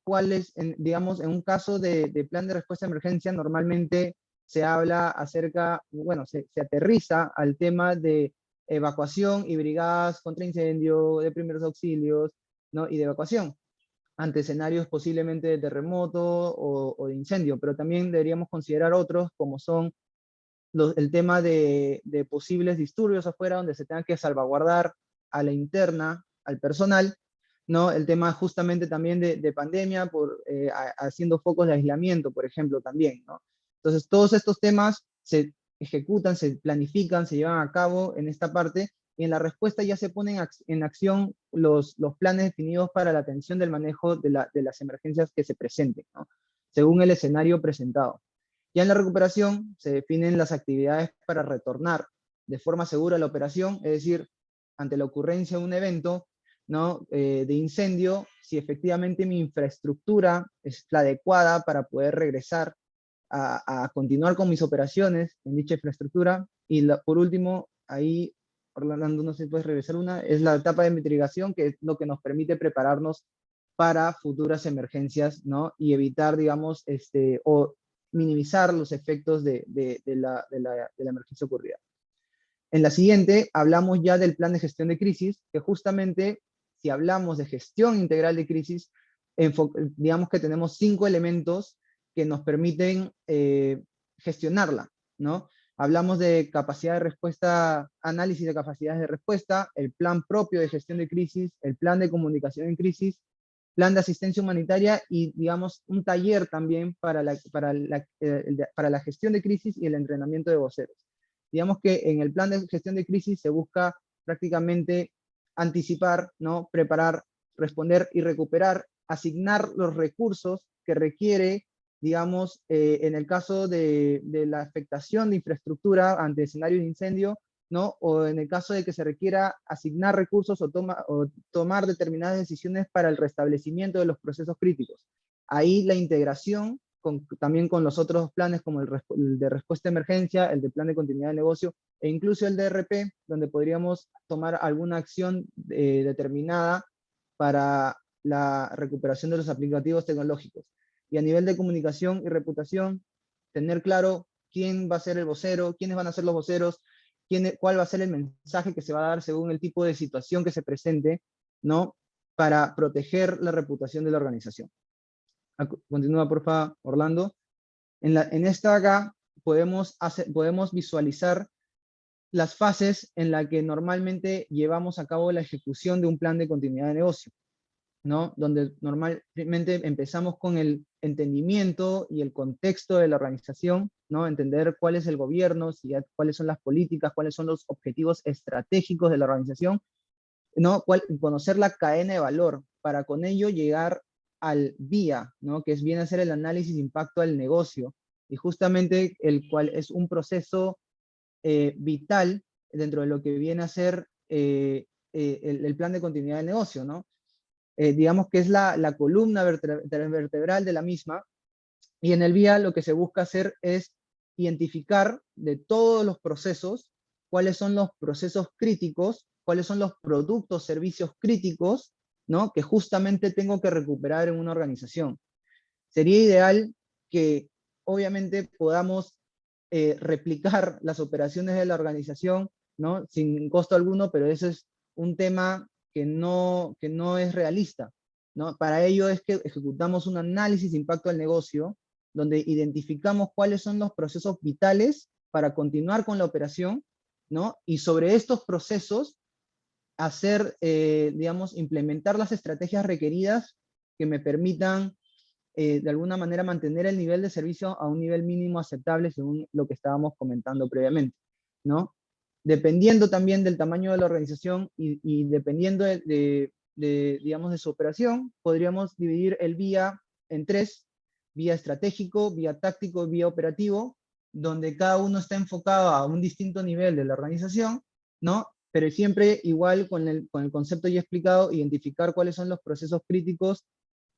cuáles, digamos, en un caso de plan de respuesta a emergencia, normalmente se habla acerca, bueno, se aterriza al tema de evacuación y brigadas contra incendio, de primeros auxilios, ¿no? Y de evacuación ante escenarios posiblemente de terremoto o de incendio, pero también deberíamos considerar otros como son el tema de posibles disturbios afuera donde se tenga que salvaguardar a la interna, al personal, ¿no? El tema justamente también de pandemia, haciendo focos de aislamiento, por ejemplo, también, ¿no? Entonces, todos estos temas se ejecutan, se planifican, se llevan a cabo en esta parte, y en la respuesta ya se ponen en acción los planes definidos para la atención del manejo de las emergencias que se presenten, ¿no? Según el escenario presentado. Ya en la recuperación se definen las actividades para retornar de forma segura a la operación, es decir, ante la ocurrencia de un evento, ¿no? De incendio, si efectivamente mi infraestructura es la adecuada para poder regresar a continuar con mis operaciones en dicha infraestructura. Y por último, ahí, Orlando, no sé si puedes regresar es la etapa de mitigación, que es lo que nos permite prepararnos para futuras emergencias, ¿no? Y evitar, digamos, o minimizar los efectos de la emergencia ocurrida. En la siguiente hablamos ya del plan de gestión de crisis, que justamente si hablamos de gestión integral de crisis, digamos que tenemos 5 elementos que nos permiten gestionarla, ¿no? Hablamos de capacidad de respuesta, análisis de capacidades de respuesta, el plan propio de gestión de crisis, el plan de comunicación en crisis, plan de asistencia humanitaria y, digamos, un taller también para la gestión de crisis y el entrenamiento de voceros. Digamos que en el plan de gestión de crisis se busca prácticamente anticipar, ¿no? Preparar, responder y recuperar, asignar los recursos que requiere, digamos, en el caso de la afectación de infraestructura ante escenarios de incendio, ¿no? O en el caso de que se requiera asignar recursos o tomar determinadas decisiones para el restablecimiento de los procesos críticos. Ahí la integración también con los otros planes como el de respuesta a emergencia, el de plan de continuidad de negocio, e incluso el de DRP, donde podríamos tomar alguna acción determinada para la recuperación de los aplicativos tecnológicos. Y a nivel de comunicación y reputación, tener claro quién va a ser el vocero, quiénes van a ser los voceros, cuál va a ser el mensaje que se va a dar según el tipo de situación que se presente, ¿no? Para proteger la reputación de la organización. Continúa, por favor, Orlando. En esta acá podemos visualizar las fases en las que normalmente llevamos a cabo la ejecución de un plan de continuidad de negocio, ¿no? Donde normalmente empezamos con el entendimiento y el contexto de la organización, ¿no? Entender cuál es el gobierno, cuáles son las políticas, cuáles son los objetivos estratégicos de la organización, ¿no? Conocer la cadena de valor, para con ello llegar al VIA, ¿no? Que viene a ser el análisis de impacto al negocio, y justamente el cual es un proceso vital dentro de lo que viene a ser el plan de continuidad de negocio, ¿no? Digamos que es la columna vertebral de la misma, y en el VIA lo que se busca hacer es identificar de todos los procesos cuáles son los procesos críticos, cuáles son los productos, servicios críticos, ¿no? Que justamente tengo que recuperar en una organización. Sería ideal que obviamente podamos replicar las operaciones de la organización, ¿no? Sin costo alguno, pero eso es un tema que no es realista, ¿no? Para ello es que ejecutamos un análisis de impacto al negocio, donde identificamos cuáles son los procesos vitales para continuar con la operación, ¿no? Y sobre estos procesos hacer, digamos, implementar las estrategias requeridas que me permitan de alguna manera mantener el nivel de servicio a un nivel mínimo aceptable según lo que estábamos comentando previamente, ¿no? Dependiendo también del tamaño de la organización y dependiendo digamos, de su operación, podríamos dividir el vía en tres: vía estratégico, vía táctico, vía operativo, donde cada uno está enfocado a un distinto nivel de la organización, ¿no? Pero siempre igual con el concepto ya explicado, identificar cuáles son los procesos críticos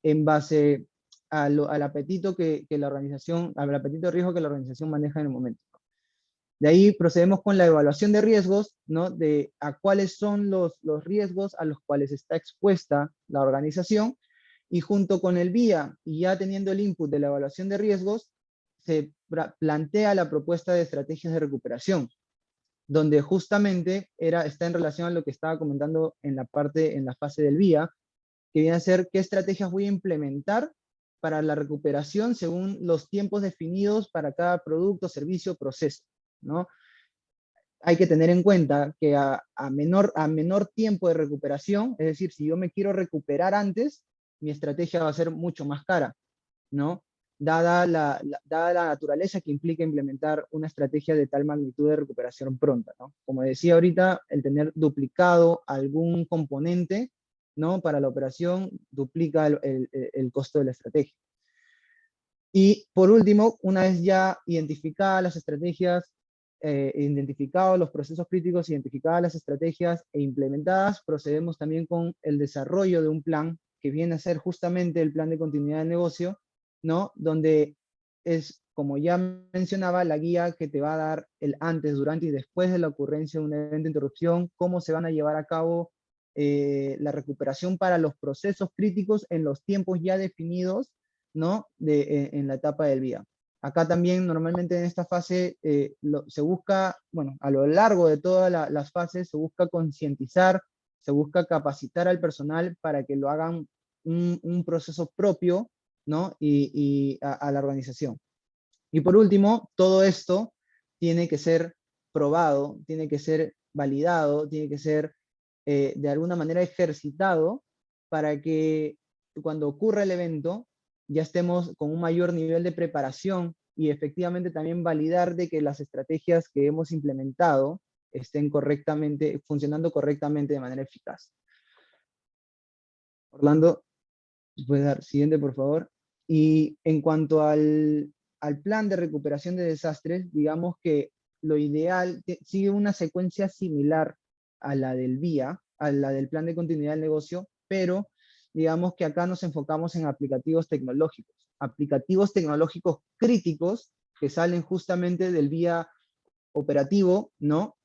en base al apetito que la organización, al apetito de riesgo que la organización maneja en el momento. De ahí procedemos con la evaluación de riesgos, ¿no? De a cuáles son los riesgos a los cuales está expuesta la organización, y junto con el VIA, y ya teniendo el input de la evaluación de riesgos, se plantea la propuesta de estrategias de recuperación, donde justamente está en relación a lo que estaba comentando en la fase del VIA, que viene a ser qué estrategias voy a implementar para la recuperación según los tiempos definidos para cada producto, servicio, proceso, ¿no? Hay que tener en cuenta que a menor tiempo de recuperación, es decir, si yo me quiero recuperar antes, mi estrategia va a ser mucho más cara, ¿no? Dada la naturaleza que implica implementar una estrategia de tal magnitud de recuperación pronta, ¿no? Como decía ahorita, el tener duplicado algún componente, ¿no? Para la operación duplica el costo de la estrategia. Y por último, una vez ya identificadas las estrategias, identificados los procesos críticos, identificadas las estrategias e implementadas, procedemos también con el desarrollo de un plan que viene a ser justamente el plan de continuidad del negocio, ¿no? Donde es, como ya mencionaba, la guía que te va a dar el antes, durante y después de la ocurrencia de un evento de interrupción, cómo se van a llevar a cabo la recuperación para los procesos críticos en los tiempos ya definidos, ¿no? En la etapa del VIA. Acá también normalmente en esta fase se busca, bueno, a lo largo de todas las fases se busca concientizar, se busca capacitar al personal para que lo hagan un proceso propio, ¿no? Y a la organización. Y por último, todo esto tiene que ser probado, tiene que ser validado, tiene que ser de alguna manera ejercitado para que cuando ocurra el evento ya estemos con un mayor nivel de preparación y efectivamente también validar de que las estrategias que hemos implementado estén funcionando correctamente de manera eficaz. Orlando, puedes dar siguiente, por favor. Y en cuanto al plan de recuperación de desastres, digamos que lo ideal sigue una secuencia similar a la del VIA, a la del plan de continuidad del negocio, pero digamos que acá nos enfocamos en aplicativos tecnológicos críticos que salen justamente del VIA operativo, ¿no?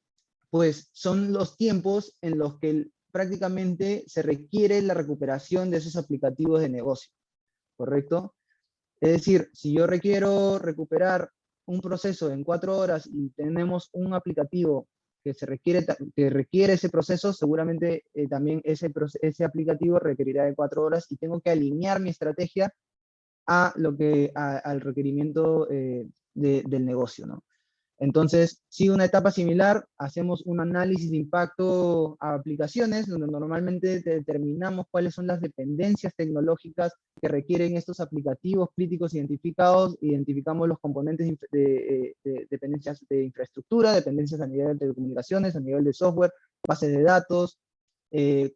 Pues son los tiempos en los que prácticamente se requiere la recuperación de esos aplicativos de negocio, ¿correcto? Es decir, si yo requiero recuperar un proceso en 4 horas y tenemos un aplicativo que requiere ese proceso, seguramente también ese aplicativo requerirá de 4 horas y tengo que alinear mi estrategia al requerimiento del negocio, ¿no? Entonces, si una etapa similar, hacemos un análisis de impacto a aplicaciones, donde normalmente determinamos cuáles son las dependencias tecnológicas que requieren estos aplicativos críticos identificados, identificamos los componentes de dependencias de infraestructura, dependencias a nivel de telecomunicaciones, a nivel de software, bases de datos,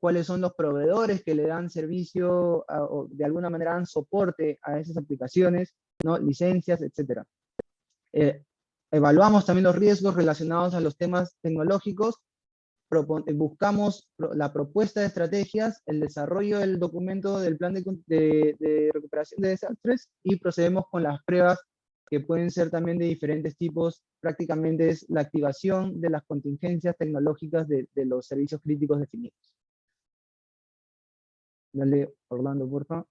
cuáles son los proveedores que le dan servicio o de alguna manera dan soporte a esas aplicaciones, ¿no? Licencias, etc. Evaluamos también los riesgos relacionados a los temas tecnológicos, buscamos la propuesta de estrategias, el desarrollo del documento del plan de recuperación de desastres y procedemos con las pruebas que pueden ser también de diferentes tipos. Prácticamente es la activación de las contingencias tecnológicas de los servicios críticos definidos. Dale, Orlando, por favor.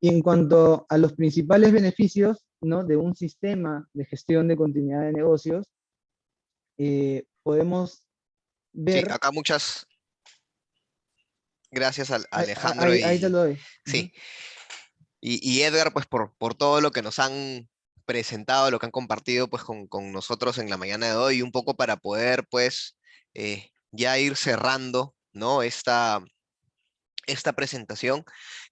Y en cuanto a los principales beneficios ¿no? de un sistema de gestión de continuidad de negocios, podemos Sí, ver, acá muchas gracias a ahí, Alejandro ahí te lo doy. sí, Ujú. y Edgar, pues por todo lo que nos han presentado, lo que han compartido pues con nosotros en la mañana de hoy, un poco para poder pues ya ir cerrando, ¿no? Esta presentación,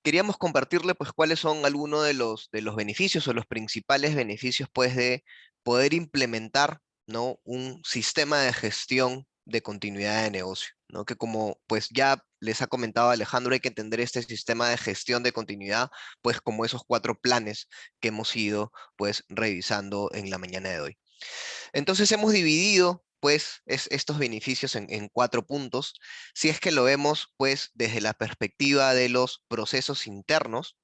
queríamos compartirle pues cuáles son algunos de los beneficios o los principales beneficios pues de poder implementar, ¿no? un sistema de gestión de continuidad de negocio, ¿no? Que como pues ya les ha comentado Alejandro, hay que entender este sistema de gestión de continuidad pues como esos 4 planes que hemos ido pues revisando en la mañana de hoy. Entonces hemos dividido pues estos beneficios en 4 puntos. Si es que lo vemos pues desde la perspectiva de los procesos internos,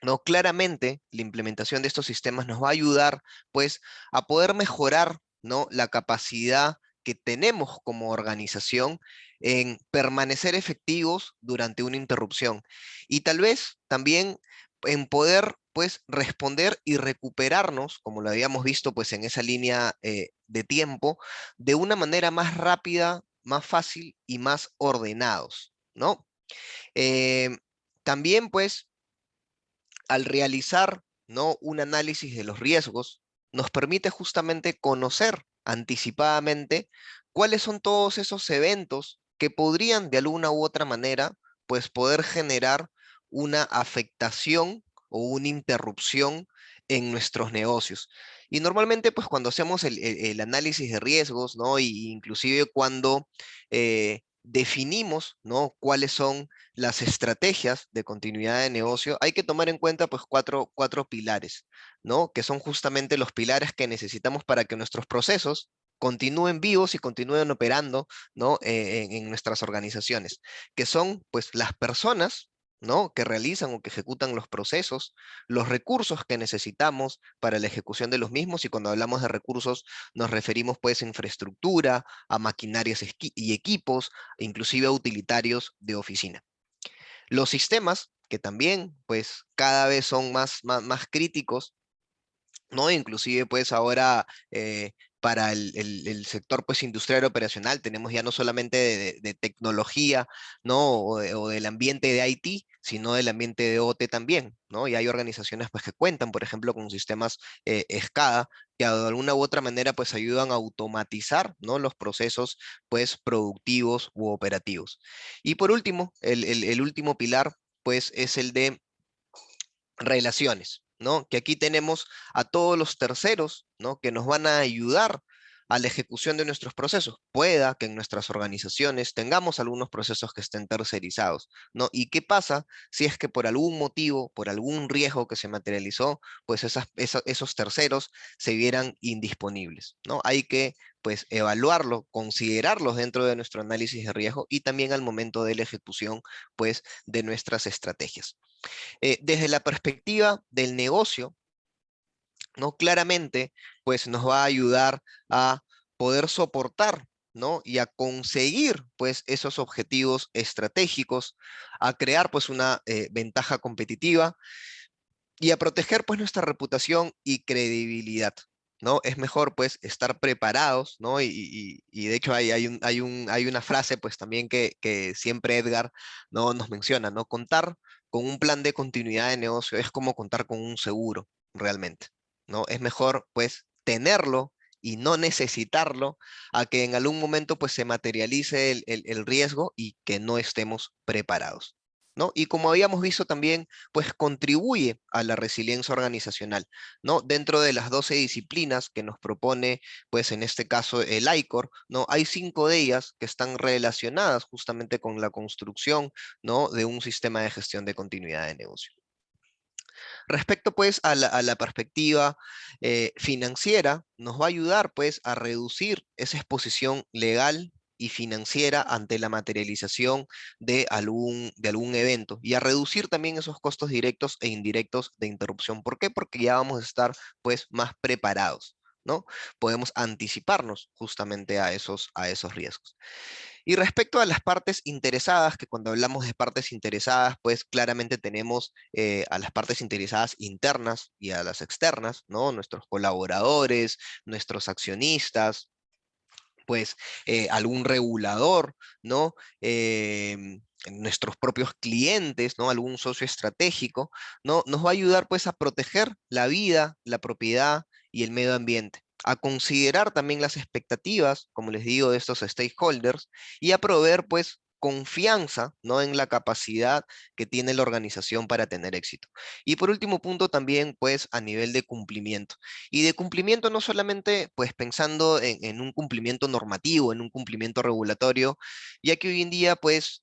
¿no? Claramente la implementación de estos sistemas nos va a ayudar pues a poder mejorar, ¿no? la capacidad que tenemos como organización en permanecer efectivos durante una interrupción y tal vez también en poder pues responder y recuperarnos, como lo habíamos visto pues en esa línea de tiempo, de una manera más rápida, más fácil y más ordenados, ¿no? Eh, también pues al realizar, ¿no? un análisis de los riesgos, nos permite justamente conocer anticipadamente cuáles son todos esos eventos que podrían de alguna u otra manera, pues poder generar una afectación o una interrupción en nuestros negocios. Y normalmente, pues cuando hacemos el análisis de riesgos, ¿no? Y inclusive cuando definimos, ¿no? cuáles son las estrategias de continuidad de negocio, hay que tomar en cuenta pues cuatro pilares, ¿no? Que son justamente los pilares que necesitamos para que nuestros procesos continúen vivos y continúen operando, ¿no? En nuestras organizaciones, que son pues las personas, ¿no? que realizan o que ejecutan los procesos, los recursos que necesitamos para la ejecución de los mismos, y cuando hablamos de recursos nos referimos pues a infraestructura, a maquinarias y equipos, e inclusive a utilitarios de oficina. Los sistemas, que también, pues, cada vez son más críticos, ¿no? Inclusive, pues, ahora para el sector, pues, industrial operacional tenemos ya no solamente de tecnología, ¿no? O del ambiente de IT, sino del ambiente de OT también, ¿no? Y hay organizaciones, pues, que cuentan, por ejemplo, con sistemas SCADA, que de alguna u otra manera, pues, ayudan a automatizar, ¿no? Los procesos, pues, productivos u operativos. Y por último, el último pilar, pues, es el de relaciones, ¿no? Que aquí tenemos a todos los terceros, ¿no? Que nos van a ayudar a la ejecución de nuestros procesos. Pueda que en nuestras organizaciones tengamos algunos procesos que estén tercerizados, ¿no? ¿Y qué pasa si es que por algún motivo, por algún riesgo que se materializó, pues esos terceros se vieran indisponibles, ¿no? Hay que, pues, evaluarlo, considerarlos dentro de nuestro análisis de riesgo y también al momento de la ejecución, pues, de nuestras estrategias. Desde la perspectiva del negocio, ¿no? Claramente, pues nos va a ayudar a poder soportar, ¿no? Y a conseguir, pues, esos objetivos estratégicos, a crear, pues, una ventaja competitiva y a proteger, pues, nuestra reputación y credibilidad. ¿No? Es mejor, pues, estar preparados, ¿no? Y de hecho hay una frase, pues, también que siempre Edgar, ¿no? nos menciona, ¿no? Contar con un plan de continuidad de negocio es como contar con un seguro, realmente, ¿no? Es mejor, pues, tenerlo y no necesitarlo a que en algún momento, pues, se materialice el riesgo y que no estemos preparados, ¿no? Y como habíamos visto también, pues contribuye a la resiliencia organizacional, ¿no? Dentro de las 12 disciplinas que nos propone, pues en este caso el ICOR, ¿no? Hay 5 de ellas que están relacionadas justamente con la construcción, ¿no? De un sistema de gestión de continuidad de negocio. Respecto pues a la perspectiva financiera, nos va a ayudar pues a reducir esa exposición legal y financiera ante la materialización de algún evento y a reducir también esos costos directos e indirectos de interrupción. ¿Por qué? Porque ya vamos a estar pues más preparados, ¿no? Podemos anticiparnos justamente a esos riesgos. Y respecto a las partes interesadas, que cuando hablamos de partes interesadas, pues claramente tenemos a las partes interesadas internas y a las externas, ¿no? Nuestros colaboradores, nuestros accionistas, pues algún regulador, ¿no? Nuestros propios clientes, ¿no? Algún socio estratégico, ¿no? Nos va a ayudar pues a proteger la vida, la propiedad y el medio ambiente, a considerar también las expectativas, como les digo, de estos stakeholders y a proveer pues confianza, ¿no? En la capacidad que tiene la organización para tener éxito. Y por último punto también pues a nivel de cumplimiento. Y de cumplimiento no solamente pues pensando en un cumplimiento normativo, en un cumplimiento regulatorio, ya que hoy en día pues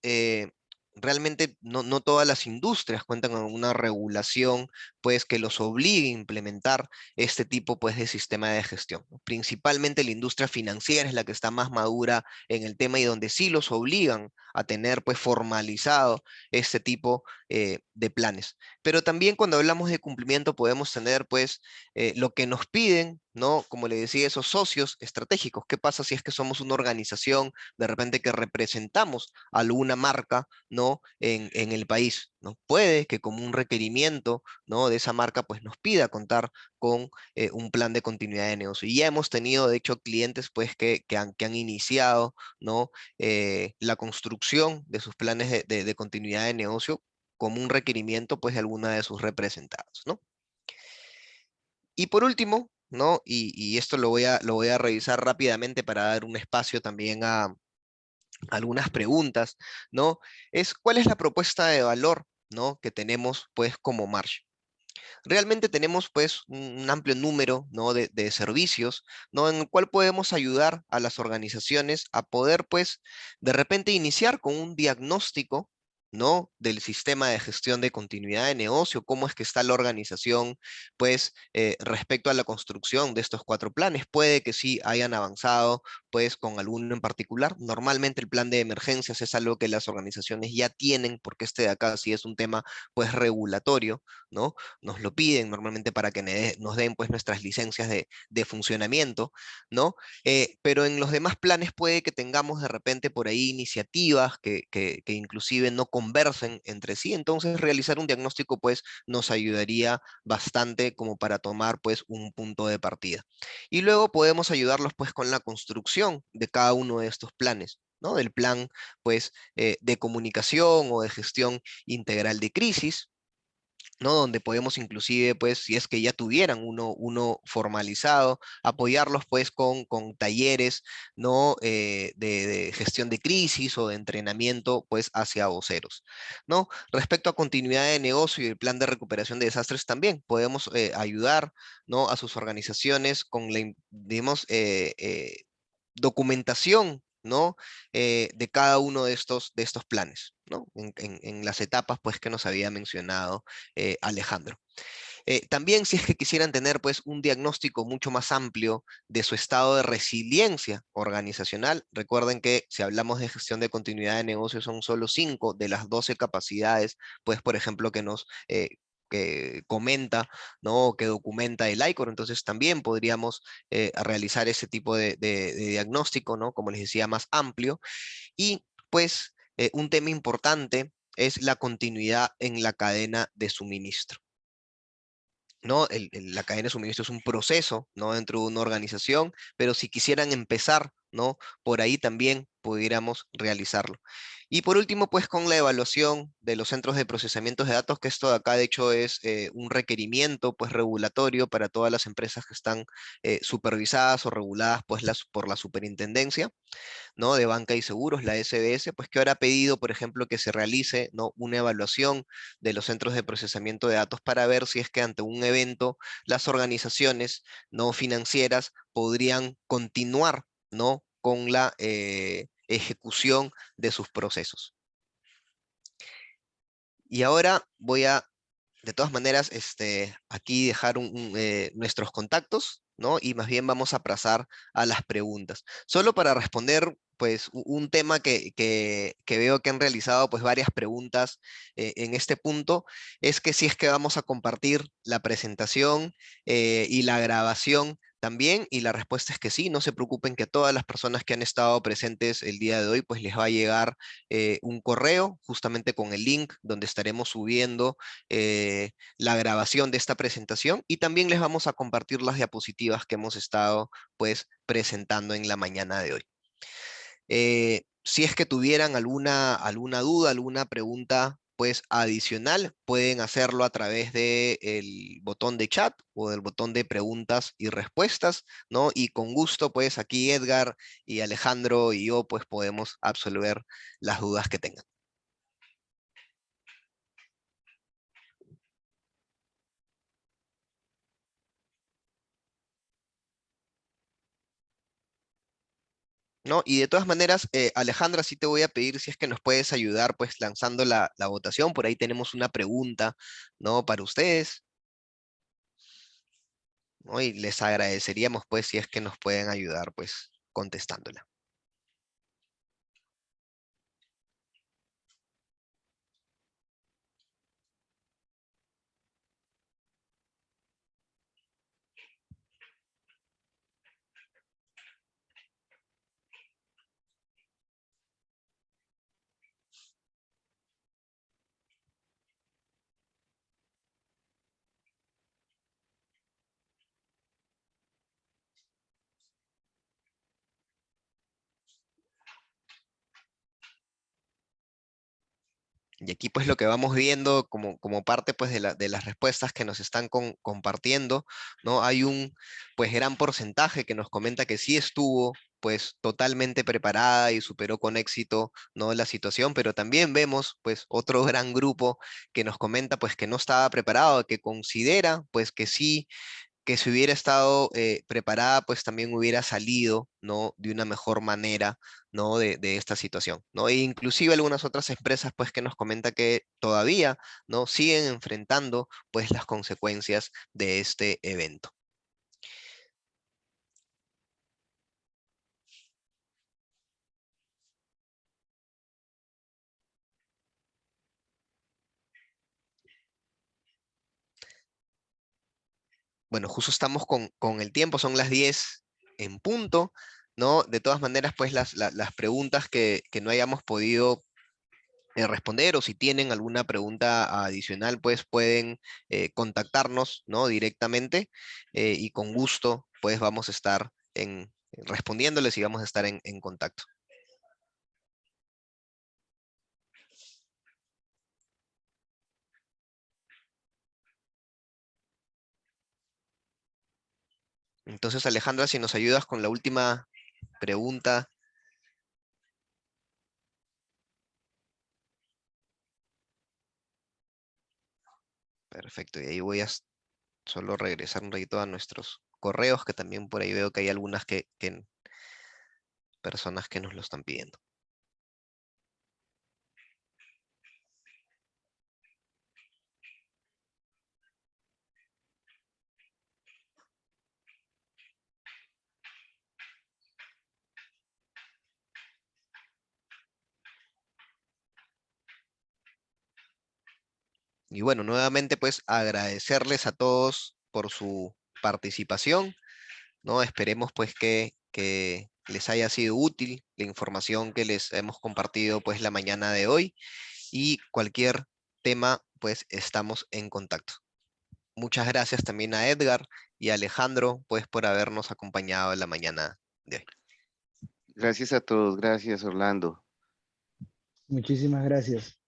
realmente no todas las industrias cuentan con una regulación pues que los obligue a implementar este tipo pues de sistema de gestión, ¿no? Principalmente la industria financiera es la que está más madura en el tema y donde sí los obligan a tener pues formalizado este tipo de planes. Pero también cuando hablamos de cumplimiento podemos tener pues lo que nos piden, ¿no? Como le decía, esos socios estratégicos. ¿Qué pasa si es que somos una organización de repente que representamos a alguna marca, ¿no? En el país, ¿no? Puede que como un requerimiento, ¿no? De esa marca, pues nos pida contar con un plan de continuidad de negocio. Y ya hemos tenido, de hecho, clientes, pues, que han iniciado, ¿no? La construcción de sus planes de continuidad de negocio como un requerimiento, pues, de alguna de sus representados, ¿no? Y por último, ¿no? Y esto lo voy a revisar rápidamente para dar un espacio también a algunas preguntas, ¿no? Es cuál es la propuesta de valor, ¿no? Que tenemos, pues, como Marsh. Realmente tenemos, pues, un amplio número, ¿no? de servicios, ¿no? En el cual podemos ayudar a las organizaciones a poder, pues, de repente iniciar con un diagnóstico, ¿no? Del sistema de gestión de continuidad de negocio, cómo es que está la organización, pues, respecto a la construcción de estos 4 planes. Puede que sí hayan avanzado, pues, con alguno en particular. Normalmente el plan de emergencias es algo que las organizaciones ya tienen, porque este de acá sí es un tema, pues, regulatorio, ¿no? Nos lo piden normalmente para que nos den pues nuestras licencias de funcionamiento, ¿no? Pero en los demás planes puede que tengamos de repente por ahí iniciativas que inclusive no conversen entre sí, entonces realizar un diagnóstico pues nos ayudaría bastante como para tomar pues un punto de partida. Y luego podemos ayudarlos pues con la construcción de cada uno de estos planes, ¿no? Del plan pues de comunicación o de gestión integral de crisis, ¿no? Donde podemos inclusive, pues, si es que ya tuvieran uno formalizado, apoyarlos, pues, con talleres, ¿no? De gestión de crisis o de entrenamiento, pues, hacia voceros, ¿no? Respecto a continuidad de negocio y el plan de recuperación de desastres también, podemos ayudar, ¿no? A sus organizaciones con digamos, documentación, ¿no? De cada uno de estos planes, ¿no? En las etapas, pues, que nos había mencionado Alejandro. También si es que quisieran tener, pues, un diagnóstico mucho más amplio de su estado de resiliencia organizacional, recuerden que si hablamos de gestión de continuidad de negocio son solo 5 de las 12 capacidades, pues, por ejemplo, que comenta, ¿no? Que documenta el ICOR, entonces también podríamos realizar ese tipo de diagnóstico, ¿no? Como les decía, más amplio. Y pues un tema importante es la continuidad en la cadena de suministro, ¿no? La cadena de suministro es un proceso, ¿no? Dentro de una organización, pero si quisieran empezar, ¿no? Por ahí también pudiéramos realizarlo. Y por último, pues con la evaluación de los centros de procesamiento de datos, que esto de acá de hecho es un requerimiento, pues regulatorio para todas las empresas que están supervisadas o reguladas, pues por la superintendencia, ¿no? De banca y seguros, la SBS, pues que ahora ha pedido, por ejemplo, que se realice, ¿no? Una evaluación de los centros de procesamiento de datos para ver si es que ante un evento las organizaciones no financieras podrían continuar, ¿no? Con la ejecución de sus procesos. Y ahora voy a, de todas maneras, aquí dejar nuestros contactos, ¿no? Y más bien vamos a pasar a las preguntas. Solo para responder pues un tema que veo que han realizado pues varias preguntas en este punto, es que si es que vamos a compartir la presentación y la grabación también, y la respuesta es que sí, no se preocupen, que a todas las personas que han estado presentes el día de hoy, pues les va a llegar un correo justamente con el link donde estaremos subiendo la grabación de esta presentación, y también les vamos a compartir las diapositivas que hemos estado pues presentando en la mañana de hoy. Si es que tuvieran alguna duda, alguna pregunta pues adicional, pueden hacerlo a través del botón de chat o del botón de preguntas y respuestas, ¿no? Y con gusto pues aquí Edgar y Alejandro y yo pues podemos absolver las dudas que tengan. ¿No? Y de todas maneras, Alejandra, sí te voy a pedir si es que nos puedes ayudar pues lanzando la votación. Por ahí tenemos una pregunta, ¿no? Para ustedes, ¿no? Y les agradeceríamos pues si es que nos pueden ayudar pues contestándola. Y aquí pues lo que vamos viendo como parte pues de las respuestas que nos están compartiendo, ¿no? Hay un pues gran porcentaje que nos comenta que sí estuvo pues totalmente preparada y superó con éxito, ¿no? La situación, pero también vemos pues otro gran grupo que nos comenta pues que no estaba preparado, que considera pues que sí, que si hubiera estado preparada, pues también hubiera salido, ¿no? De una mejor manera, ¿no? De esta situación, ¿no? E inclusive algunas otras empresas, pues, que nos comenta que todavía, ¿no? Siguen enfrentando, pues, las consecuencias de este evento. Bueno, justo estamos con el tiempo, son las 10 en punto, ¿no? De todas maneras, pues, las preguntas que no hayamos podido responder, o si tienen alguna pregunta adicional, pues pueden contactarnos, ¿no? Directamente, y con gusto, pues vamos a estar respondiéndoles y vamos a estar en contacto. Entonces, Alejandra, si nos ayudas con la última pregunta. Perfecto, y ahí voy a solo regresar un ratito a nuestros correos, que también por ahí veo que hay algunas personas que nos lo están pidiendo. Y bueno, nuevamente pues agradecerles a todos por su participación, ¿no? Esperemos pues que les haya sido útil la información que les hemos compartido pues la mañana de hoy, y cualquier tema pues estamos en contacto. Muchas gracias también a Edgar y a Alejandro pues por habernos acompañado en la mañana de hoy. Gracias a todos, gracias Orlando. Muchísimas gracias.